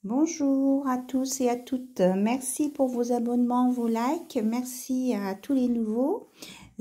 Bonjour à tous et à toutes. Merci pour vos abonnements, vos likes. Merci à tous les nouveaux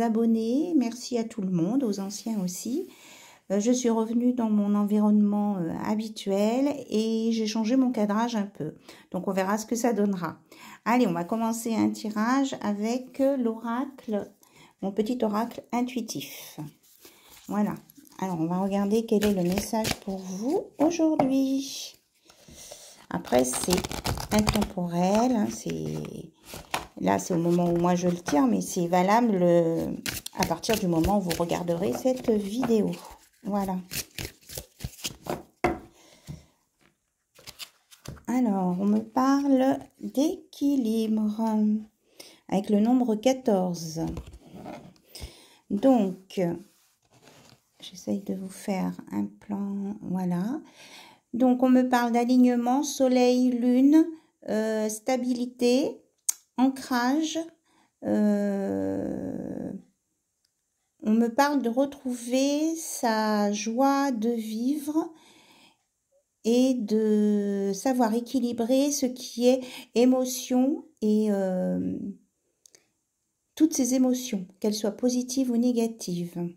abonnés. Merci à tout le monde, aux anciens aussi. Je suis revenue dans mon environnement habituel et j'ai changé mon cadrage un peu. Donc on verra ce que ça donnera. Allez, on va commencer un tirage avec l'oracle, mon petit oracle intuitif. Voilà. Alors on va regarder quel est le message pour vous aujourd'hui. Après, c'est intemporel, hein, là, c'est au moment où moi je le tire, mais c'est valable à partir du moment où vous regarderez cette vidéo. Voilà. Alors, on me parle d'équilibre avec le nombre 14. Donc, j'essaye de vous faire un plan, voilà. Donc, on me parle d'alignement, soleil, lune, stabilité, ancrage. On me parle de retrouver sa joie de vivre et de savoir équilibrer ce qui est émotion et toutes ces émotions, qu'elles soient positives ou négatives.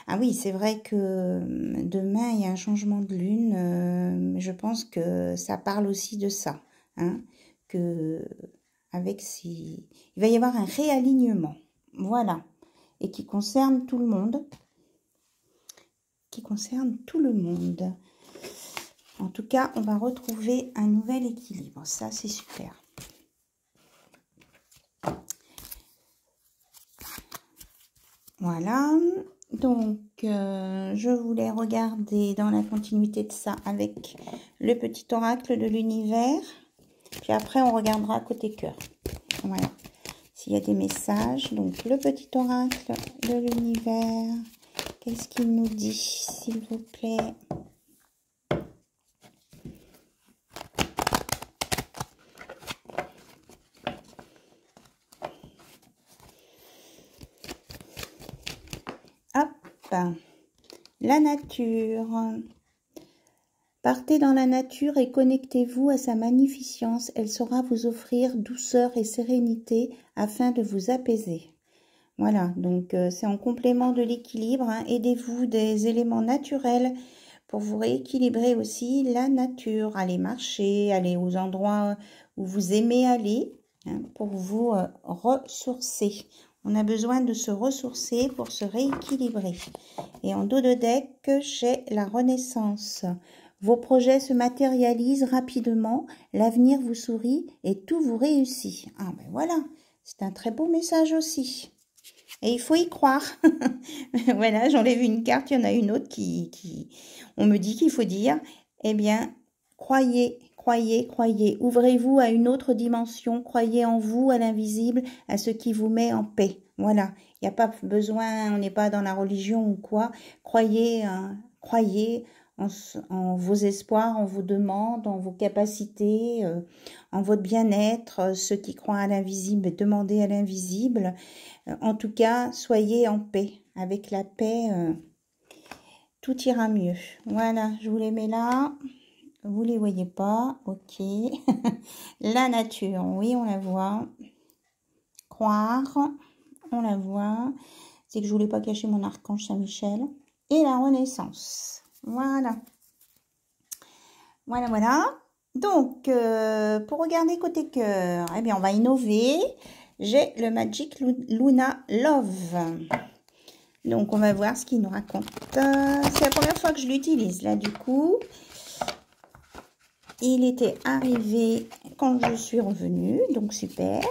Ah oui, c'est vrai que demain, il y a un changement de lune. Je pense que ça parle aussi de ça. Hein, que il va y avoir un réalignement. Voilà. Et qui concerne tout le monde. Qui concerne tout le monde. En tout cas, on va retrouver un nouvel équilibre. Ça, c'est super. Voilà. Donc, je voulais regarder dans la continuité de ça avec le petit oracle de l'univers. Puis après, on regardera côté cœur. Voilà. S'il y a des messages. Donc, le petit oracle de l'univers. Qu'est-ce qu'il nous dit, s'il vous plaît? Hop. La nature. Partez dans la nature et connectez-vous à sa magnificence. Elle saura vous offrir douceur et sérénité afin de vous apaiser. Voilà, donc c'est en complément de l'équilibre. Hein. Aidez-vous des éléments naturels pour vous rééquilibrer aussi la nature. Allez marcher, allez aux endroits où vous aimez aller hein, pour vous ressourcer. On a besoin de se ressourcer pour se rééquilibrer. Et en dos de deck, j'ai la Renaissance. Vos projets se matérialisent rapidement, l'avenir vous sourit et tout vous réussit. Ah ben voilà, c'est un très beau message aussi. Et il faut y croire. Voilà, j'enlève une carte, il y en a une autre on me dit qu'il faut dire, eh bien, croyez, croyez, croyez. Ouvrez-vous à une autre dimension, croyez en vous, à l'invisible, à ce qui vous met en paix. Voilà, il n'y a pas besoin, on n'est pas dans la religion ou quoi. Croyez, croyez en vos espoirs, en vos demandes, en vos capacités, en votre bien-être. Ceux qui croient à l'invisible, demandez à l'invisible. En tout cas, soyez en paix. Avec la paix, tout ira mieux. Voilà, je vous les mets là. Vous les voyez pas, ok. La nature, oui, on la voit. Croire, on la voit. C'est que je voulais pas cacher mon archange Saint-Michel. Et la Renaissance. Voilà. Voilà, voilà. Donc, pour regarder côté cœur, eh bien, on va innover. J'ai le Magic Luna Love. Donc, on va voir ce qu'il nous raconte. C'est la première fois que je l'utilise, là, du coup. Il était arrivé quand je suis revenue, donc super.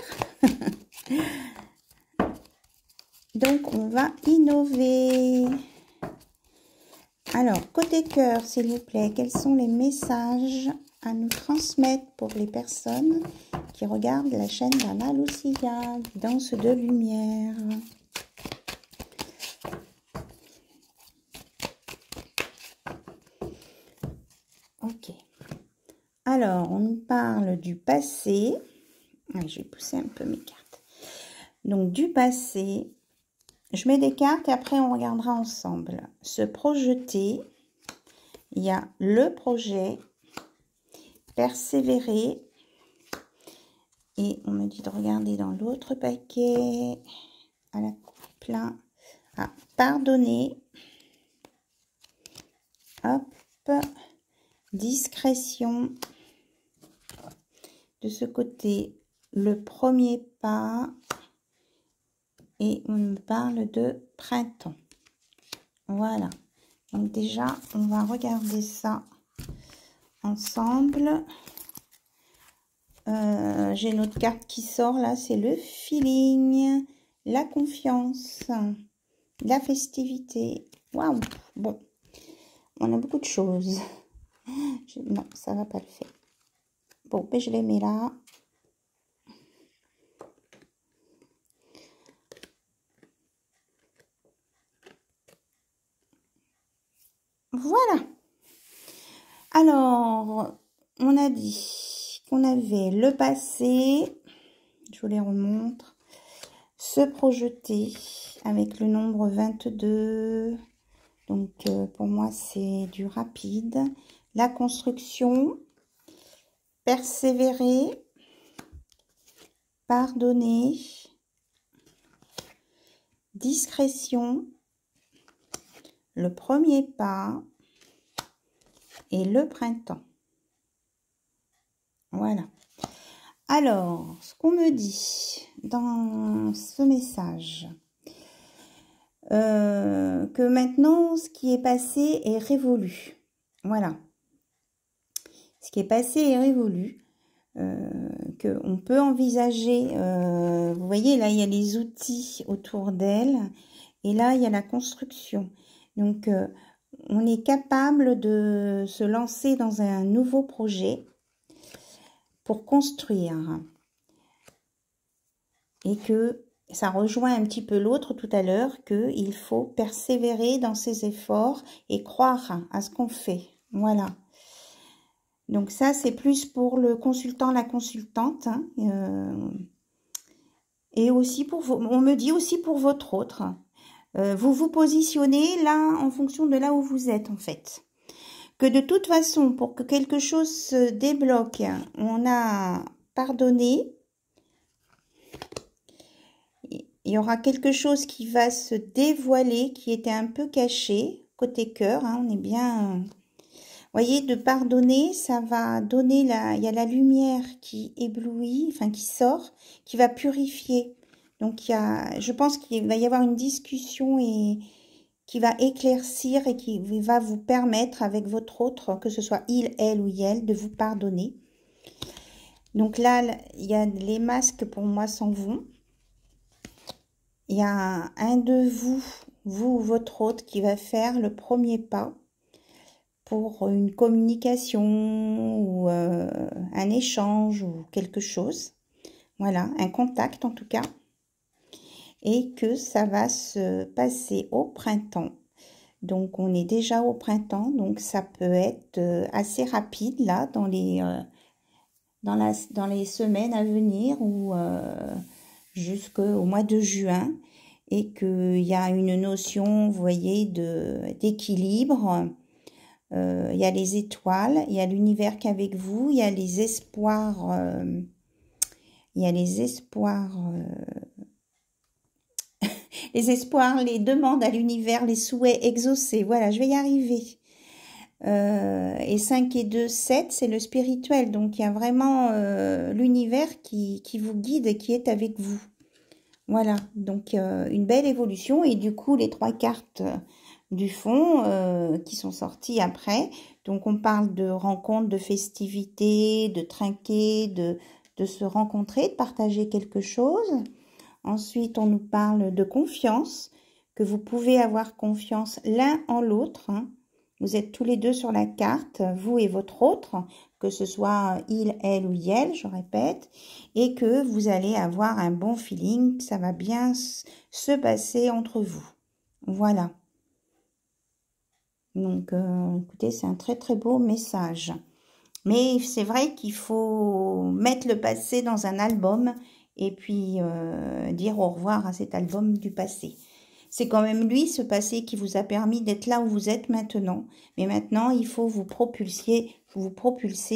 Donc, on va innover. Alors, côté cœur, s'il vous plaît, quels sont les messages à nous transmettre pour les personnes qui regardent la chaîne d'Anna Lucia, Danse de lumière? Ok. Alors, on nous parle du passé. Je vais pousser un peu mes cartes. Donc, du passé. Je mets des cartes et après, on regardera ensemble. Se projeter. Il y a le projet. persévérer. Et on me dit de regarder dans l'autre paquet, à la plein, à pardonner. Hop, discrétion. De ce côté, le premier pas. Et on me parle de printemps. Voilà. Donc déjà, on va regarder ça ensemble. J'ai notre carte qui sort là, c'est le feeling, la confiance, la festivité. Waouh! Bon, on a beaucoup de choses. Non, ça va pas le faire. Bon, ben je les mets là. Voilà. Alors, on a dit qu'on avait le passé, je vous les remontre, se projeter avec le nombre 22, donc pour moi c'est du rapide, la construction, persévérer, pardonner, discrétion, le premier pas et le printemps. Voilà. Alors, ce qu'on me dit dans ce message, que maintenant, ce qui est passé est révolu. Voilà. Ce qui est passé est révolu. Qu'on peut envisager, vous voyez, là, il y a les outils autour d'elle. Et là, il y a la construction. Donc, on est capable de se lancer dans un nouveau projet pour construire. Et que ça rejoint un petit peu l'autre tout à l'heure, qu'il faut persévérer dans ses efforts et croire à ce qu'on fait. Voilà. Donc ça, c'est plus pour le consultant, la consultante. Hein, et aussi pour vous, on me dit aussi pour votre autre. Vous vous positionnez là en fonction de là où vous êtes en fait. Que de toute façon, pour que quelque chose se débloque, on a pardonné. Il y aura quelque chose qui va se dévoiler, qui était un peu caché, côté cœur, hein, on est bien... Vous voyez, de pardonner, ça va donner la... Il y a la lumière qui éblouit, enfin qui sort, qui va purifier. Donc, je pense qu'il va y avoir une discussion et qui va éclaircir et qui va vous permettre, avec votre autre, que ce soit il, elle ou elle, de vous pardonner. Donc là, il y a les masques pour moi s'en vont. Il y a un de vous ou votre autre, qui va faire le premier pas pour une communication ou un échange ou quelque chose. Voilà, un contact en tout cas. Et que ça va se passer au printemps. Donc, on est déjà au printemps, donc ça peut être assez rapide là dans les semaines à venir ou jusqu'au mois de juin. Et qu'il y a une notion, vous voyez, d'équilibre. Il y a les étoiles, il y a l'univers qui est avec vous, il y a les espoirs, les demandes à l'univers, les souhaits exaucés. Voilà, je vais y arriver. Et 5 et 2, 7, c'est le spirituel. Donc, il y a vraiment l'univers qui vous guide et qui est avec vous. Voilà, donc une belle évolution. Et du coup, les 3 cartes du fond qui sont sorties après. Donc, on parle de rencontres, de festivités, de trinquer, de se rencontrer, de partager quelque chose. Ensuite, on nous parle de confiance, que vous pouvez avoir confiance l'un en l'autre. Hein. Vous êtes tous les deux sur la carte, vous et votre autre, que ce soit il, elle ou elle, je répète, et que vous allez avoir un bon feeling, que ça va bien se passer entre vous. Voilà. Donc, écoutez, c'est un très très beau message. Mais c'est vrai qu'il faut mettre le passé dans un album et puis dire au revoir à cet album du passé. c'est quand même lui, ce passé, qui vous a permis d'être là où vous êtes maintenant. Mais maintenant, il faut vous propulser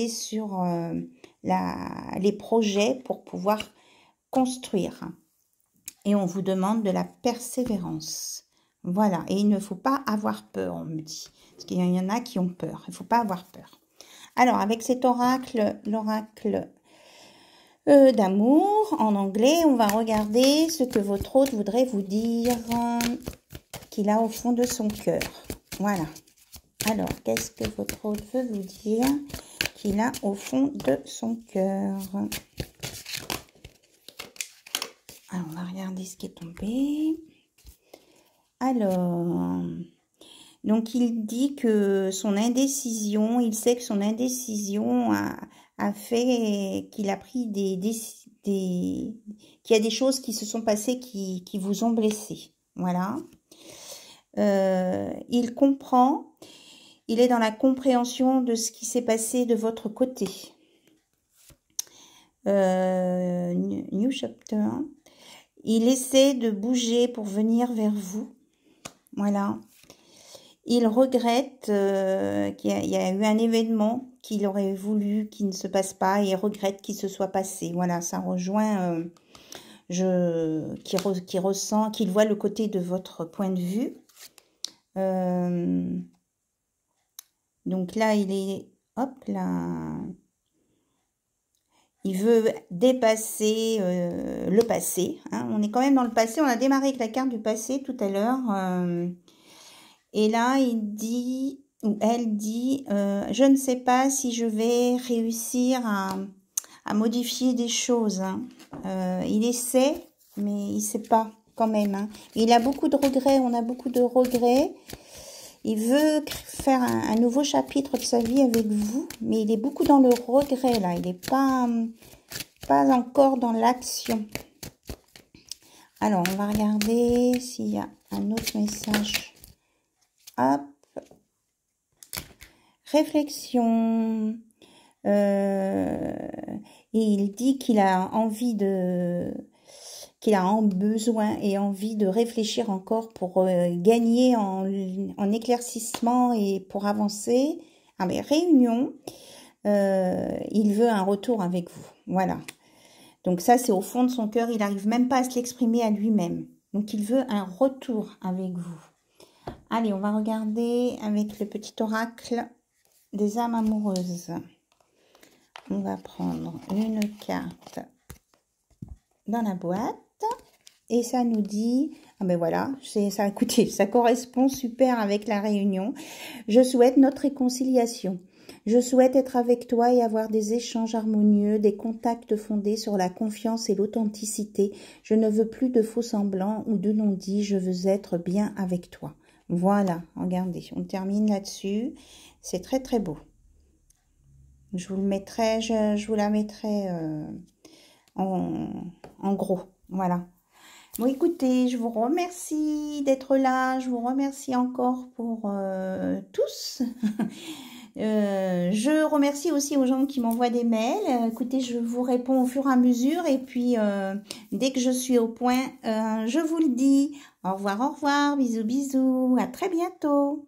sur les projets pour pouvoir construire. Et on vous demande de la persévérance. Voilà. Et il ne faut pas avoir peur, on me dit. Parce qu'il y en a qui ont peur. Il ne faut pas avoir peur. Alors, avec cet oracle, l'oracle d'amour, en anglais, on va regarder ce que votre hôte voudrait vous dire qu'il a au fond de son cœur. Voilà. Alors, qu'est-ce que votre hôte veut vous dire qu'il a au fond de son cœur? Alors, on va regarder ce qui est tombé. Alors, donc il dit que son indécision, il sait que son indécision a fait qu'il a pris qu'il y a des choses qui se sont passées qui vous ont blessé. Voilà. Il comprend, il est dans la compréhension de ce qui s'est passé de votre côté. New chapter. Il essaie de bouger pour venir vers vous. Voilà. Il regrette qu'il y a eu un événement qu'il aurait voulu qu'il ne se passe pas et il regrette qu'il se soit passé. Voilà, ça rejoint qui ressent, qu'il voit le côté de votre point de vue. Donc là, il est, hop là, il veut dépasser le passé. Hein. On est quand même dans le passé. On a démarré avec la carte du passé tout à l'heure. Et là, il dit, ou elle dit, je ne sais pas si je vais réussir à modifier des choses. Hein. Il essaie, mais il ne sait pas quand même. Hein. Il a beaucoup de regrets. On a beaucoup de regrets. Il veut faire un nouveau chapitre de sa vie avec vous, mais il est beaucoup dans le regret, là. Il n'est pas encore dans l'action. Alors, on va regarder s'il y a un autre message. Hop. Réflexion. Et il dit qu'il a envie qu'il a besoin et envie de réfléchir encore pour gagner en éclaircissement et pour avancer. Ah mais réunion, il veut un retour avec vous. Voilà. Donc ça, c'est au fond de son cœur. Il n'arrive même pas à se l'exprimer à lui-même. Donc il veut un retour avec vous. Allez, on va regarder avec le petit oracle des âmes amoureuses. On va prendre une carte dans la boîte. Et ça nous dit, ah ben voilà, ça, écoutez, ça correspond super avec la réunion. Je souhaite notre réconciliation. Je souhaite être avec toi et avoir des échanges harmonieux, des contacts fondés sur la confiance et l'authenticité. Je ne veux plus de faux semblants ou de non-dits, je veux être bien avec toi. Voilà, regardez, on termine là-dessus. C'est très très beau. Je vous le mettrai, je vous la mettrai en gros, voilà. Bon, écoutez, je vous remercie d'être là. Je vous remercie encore pour tous. Je remercie aussi aux gens qui m'envoient des mails. Écoutez, je vous réponds au fur et à mesure. Et puis, dès que je suis au point, je vous le dis. Au revoir, bisous, bisous. À très bientôt.